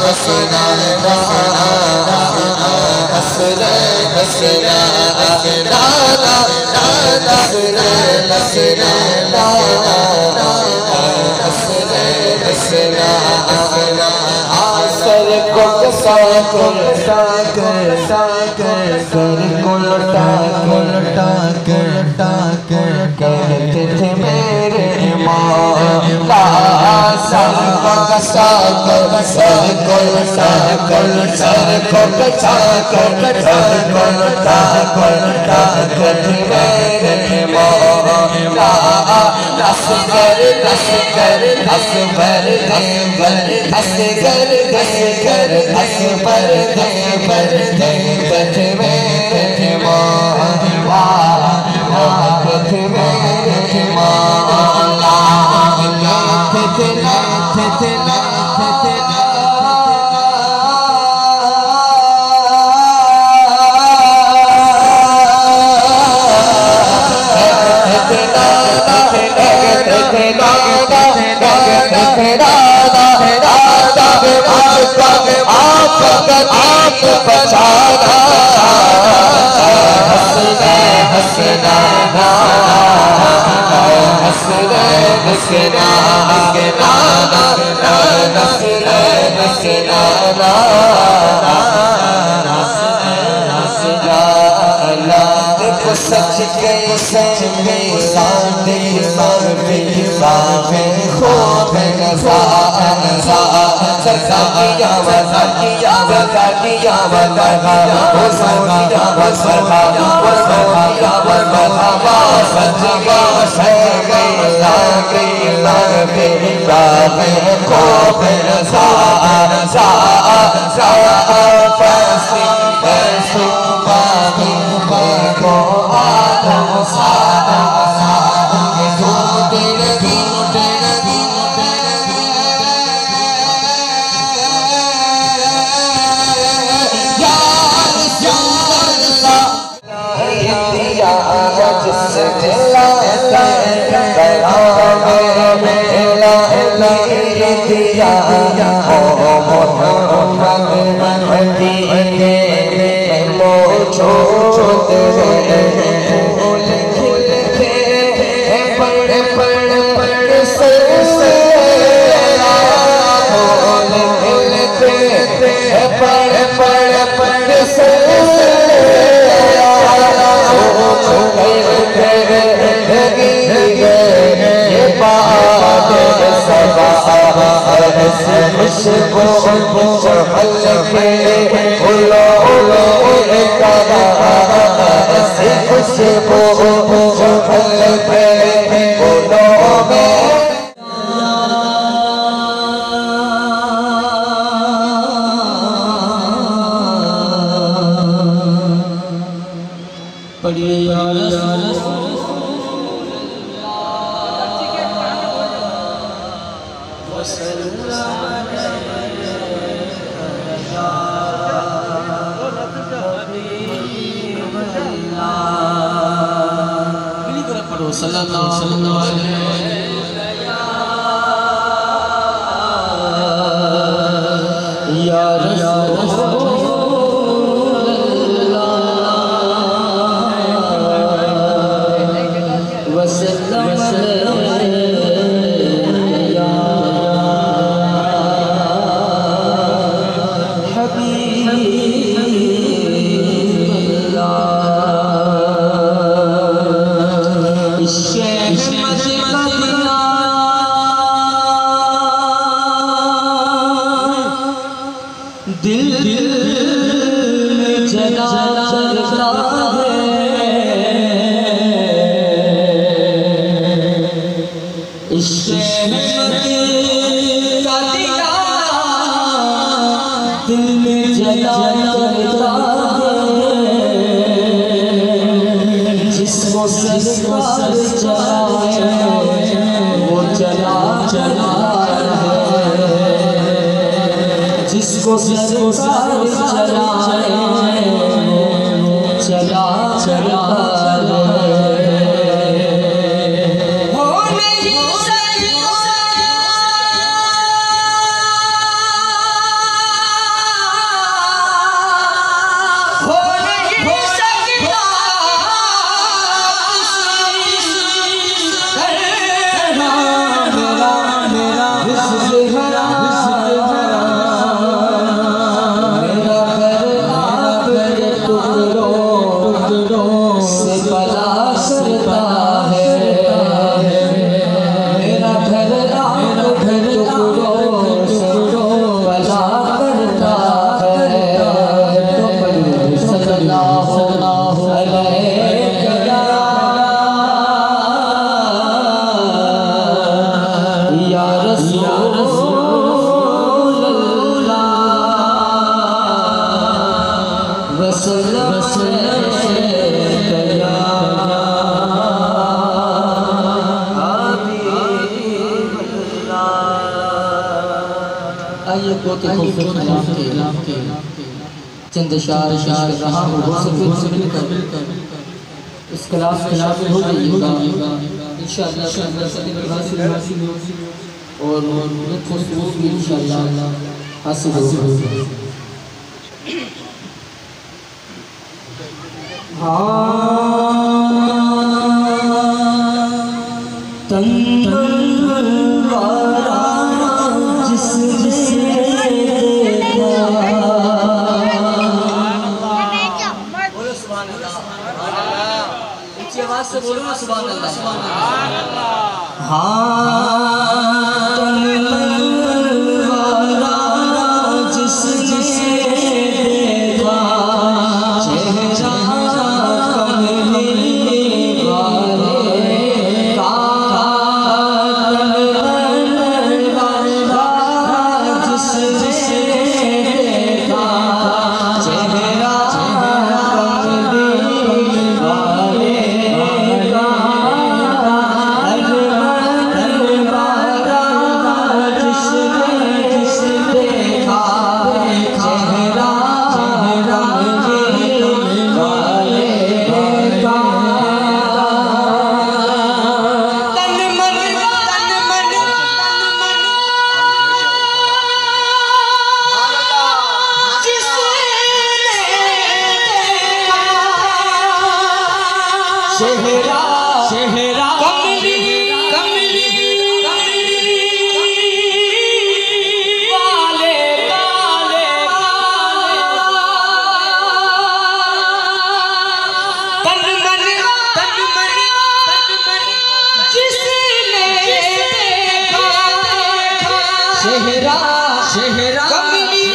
हसना हसना हसना sir को कहते थे मेरे मौला सर को कसा कर सर को कसा कर कहते मेरे मौला असगर असगर असबर असगर असगर असबर असबर कहते मेरे मौला कहते मेरे मौला आप बचाना हसना हसना हसना हसना देखो सच गई सामने खूब आइए को के चंद शार शार रहा हूँ इस क्लास में हो जाइएगा इंशाअल्लाह और खुशबू भी इंशाअल्लाह हासिल होगी। से बोलो ना सुभान अल्लाह सुभान अल्लाह। हाँ तनवारा जिसने देखा चेहरा कमली वाले का तनवारा जिसने देखा चेहरा कमली वाले चेहरा कमली कमली वाले वाले तन मन जिसने देखा चेहरा कमली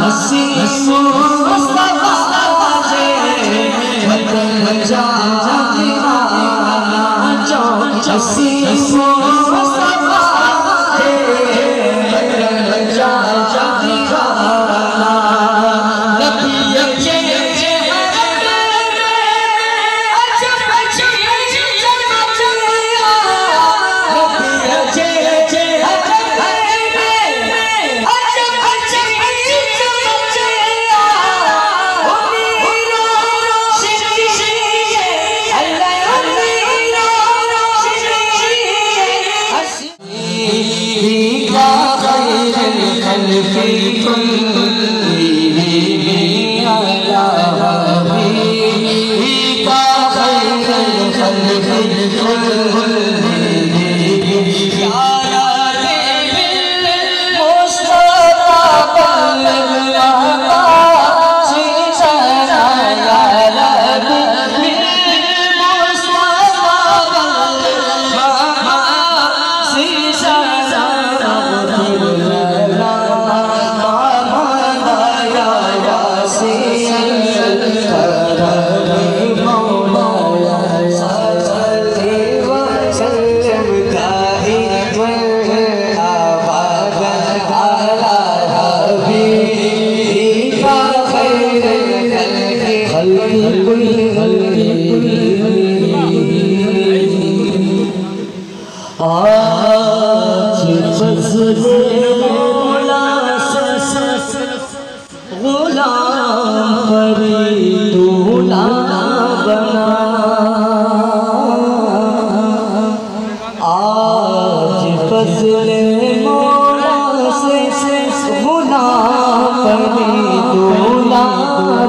हसी मुस्तफा से बदल जा दीवाना जो हसी मुस्तफा से बदल जा दीवाना नबी के आज फज़ले मौला से गुलाम फरीदुल्ला बना। आज फज़ले मौला से गुलाम फरीदुल्ला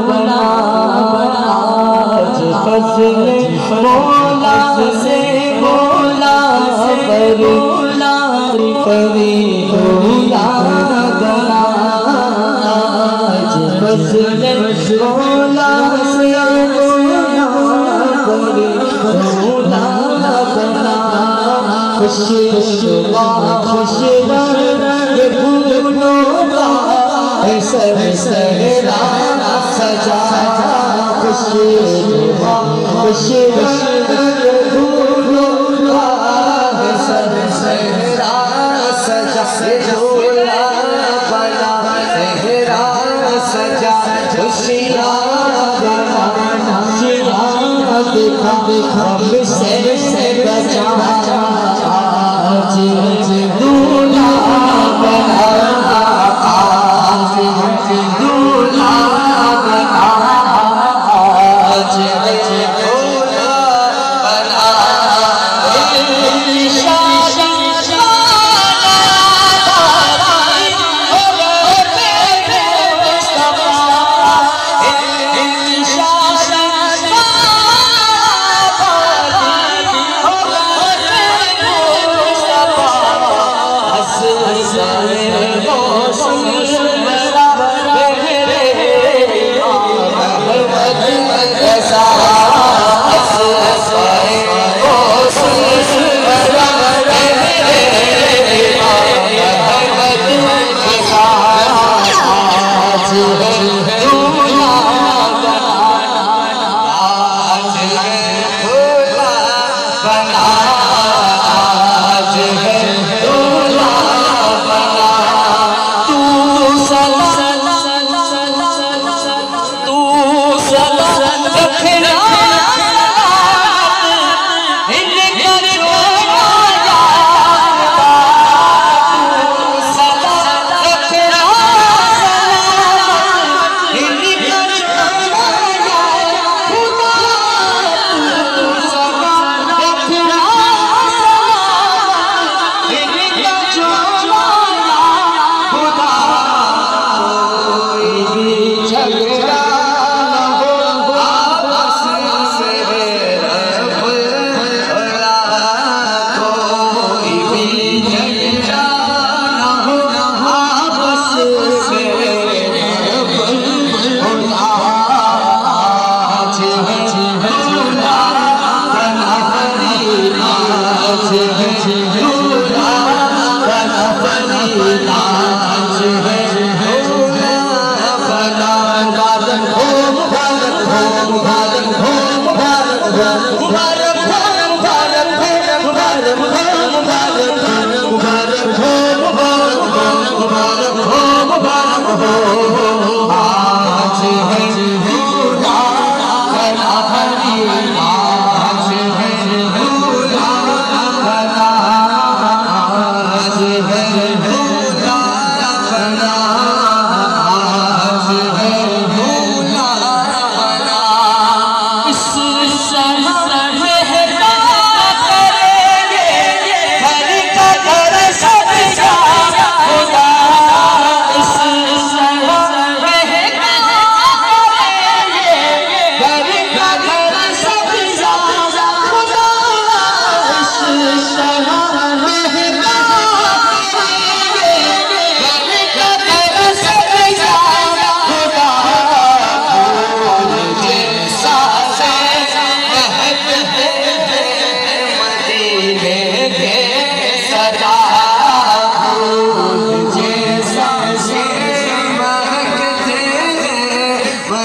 बना। आज फज़ले मौला से फरीदुल्ला बना। आज फज़ले मौला से फरीदुल्ला बना। खुशनुमा खुशबर ये फूलों का सर सहरा सजा। खुशनुमा खुशबर झूला बना सेहरा सजा खुशियाँ बना। दिखा हमसे बचा आज दूल्हा बना। आज दूल्हा बना। आज दूल्हा बना।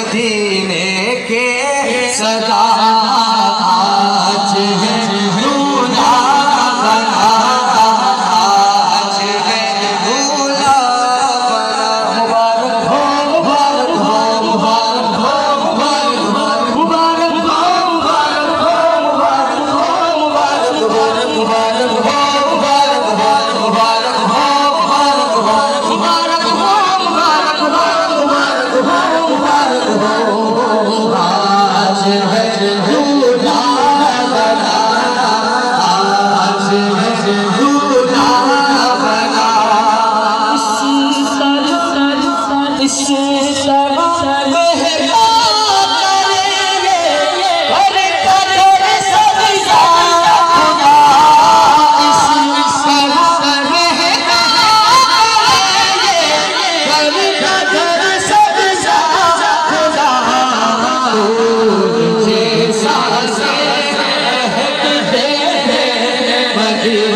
मदीने के सदा आज है दूल्हा बना, आज है दूल्हा बना। मुबारक हो मुबारक हो मुबारक हो मुबारक हो मुबारक हो मुबारक हो मुबारक हो मुबारक हो मुबारक हो मुबारक हो मुबारक हो मुबारक हो मुबारक हो मुबारक हो मुबारक हो। आज है दूल्हा बना, आज है दूल्हा बना। इस तरह बहका करेंगे हर कदर सब्ज़ा खुदा, इस तरह बहका करेंगे हर कदर सब्ज़ा खुदा। जैसा से महकते हैं मदीने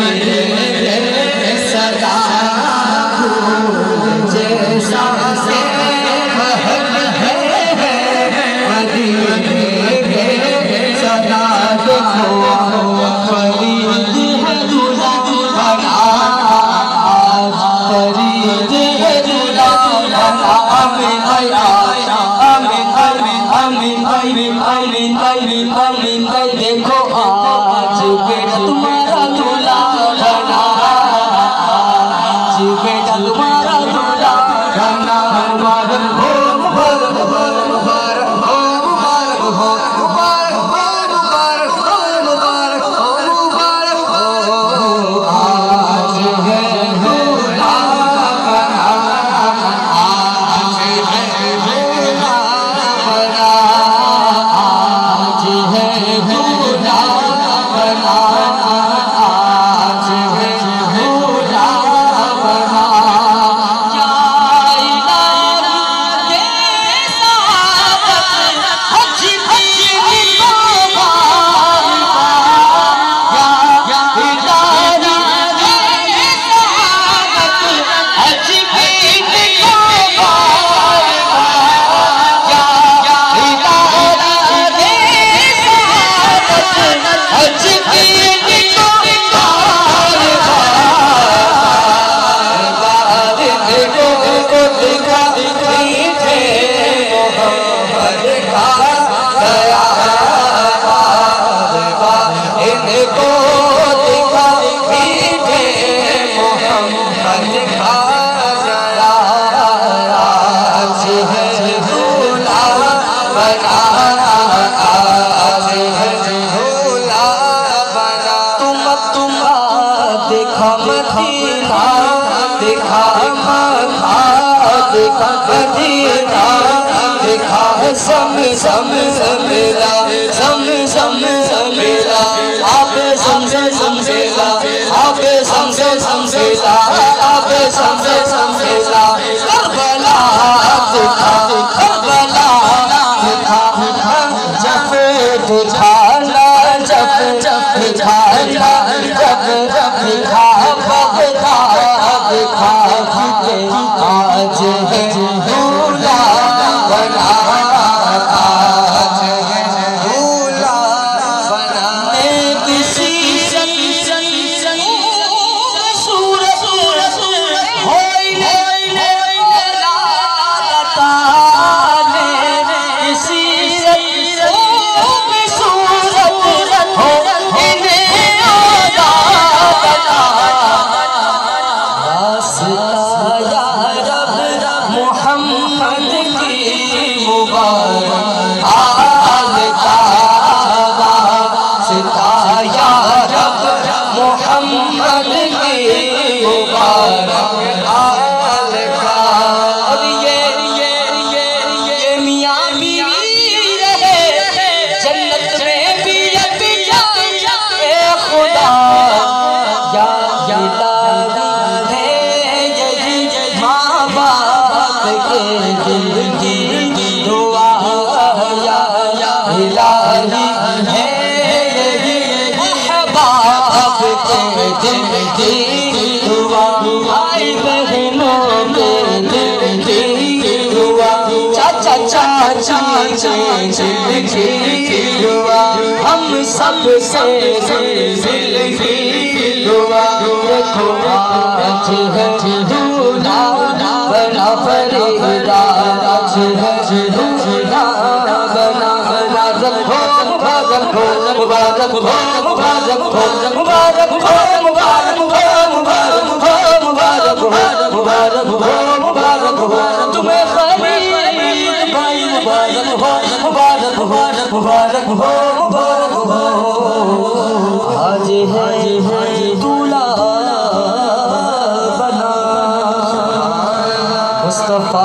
सदा, जैसा से महकते हैं मदीने सदा। देखो फरीद है दूल्हा बना, फरीद है दूल्हा बना। आमीन आमीन आमीन आमीन आमीन आमीन आमीन आमीन। देखो आज बेटा तुम्हारा दूल्हा बना, आज बेटा तुम्हारा दूल्हा बना। मुबारक हो मुबारक हो मुबारक हो मुबारक हो मुबारक हो मुबारक हो मुबारक हो। आज है दूल्हा बना, आज है दूल्हा बना, आज है दूल्हा बना, आज है दूल्हा बना। या इलाही के साथ हज की बाबा, या इलाही के साथ हज की बाबा, या इलाही के साथ हज की देखा मदीना, देखा मक्का, देखा मदीना, देखा ज़म-ज़म मिला, ज़म-ज़म मिला। आप ज़म-ज़म मिला, आप ज़म-ज़म मिला, आप ज़म-ज़म मिला। करबला देखा, करबला देखा, जब देखा जब देखा जब देखा बगदा देखा कि आज है दूल्हा बना, आज है दूल्हा बना। किसी सूरत होई लाता ने, किसी सूरत हो मोहम्मद की मुबारक आल का वास्ता, या रब मोहम्मद की मुबारक आल का। और ये मियां बीवी रहे जन्नत में भी ए खुदा, या इलाही है यही माँ बाप के दिल की दुआ, या इलाही है यही अहबाब के दिल की दुआ। भाई बहनों के दिल की दुआ, चाचा चाची की दुआ हम सब से दिल की दुआ रखो आज है दूल्हा बना फरीदा आज है दूल्हा बना रखो मुबारक हो मुबारक हो मुबारक हो मुबारक हो मुबारक हो मुबारक हो मुबारक हो मुबारक हो मुबारक हो तुम्हें खलील भाई मुबारक हो मुबारक हो मुबारक हो मुबारक हो आज है दूल्हा बना मुस्तफा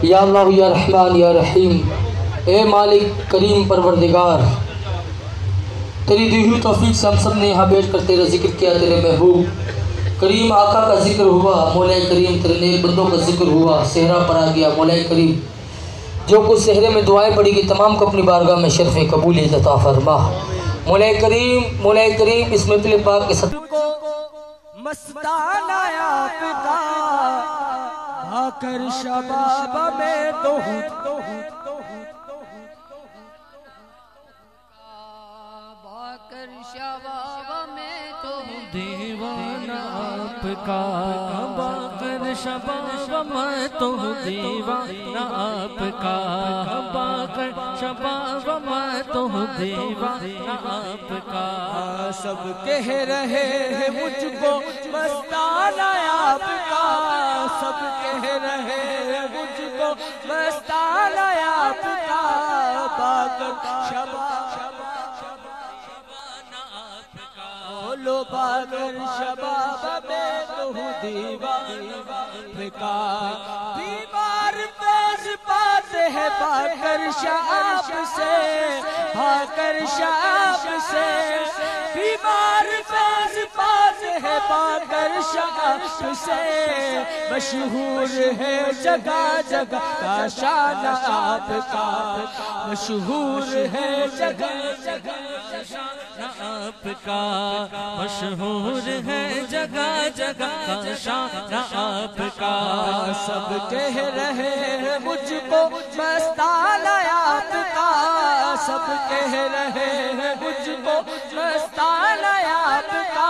या अल्लाह या रहमान या रहीम। ए मालिक करीम परवरदिगार, तेरी दी हुई तौफीक से हम सब ने यहाँ बैठ कर तेरा जिक्र किया। तेरे महबूब करीम आका का जिक्र हुआ, मौला करीम तेरे नेक बंदों का जिक्र हुआ, सेहरा पर आ गया। मौला करीम जो कुछ सेहरे में दुआएं पड़ी गई तमाम को अपनी बारगाह में शर्फ़ कबूलियत अता फरमा। मौला करीम इस महफिल पाक के सदक़े मस्ताना आपका आकर शबाब में तो हूँ बाकर शबाब में तो हूँ दीवाना आपका बाकर शबाब में तो हूँ दीवाना आपका बाकर शबाब में तो हूँ दीवाना आपका। सब कह रहे हैं मुझको मस्ताना आपका, सब कह रहे हैं मुझको मस्ताना आपका बाकर शबाब बोलो बाकर शबाब में तो हूँ दीवाना। बीमार फैज़ पाते हैं बाकर शाब से, बाकर शाब से बीमार फैज़ पाते हैं बाकर शाब से। मशहूर है जगह जगह का शान आपका, मशहूर है जगह जगह का शान आपका, मशहूर है जगह जगह का शान आपका। सब कह रहे हैं मुझको मस्ताना आपका, सब कह रहे हैं मुझको मस्ताना आपका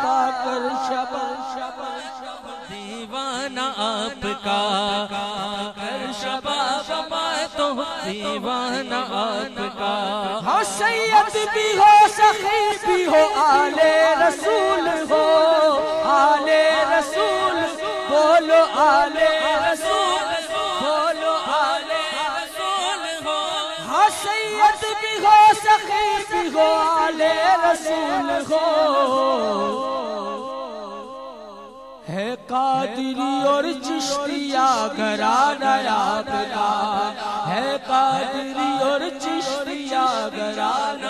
बाकर शबाब दीवाना आपका, बाकर शबाब में तो दीवाना आपका। हाँ सैयद भी हो सखी भी हो आले रसूल हो, आले रसूल बोलो आले रसूल बोलो आले रसूल हो। हाँ सैयद भी हो सखी भी हो आले रसूल हो। है कादरी और चिश्तिया घराना आपका, है कादरी और चिश्तिया घराना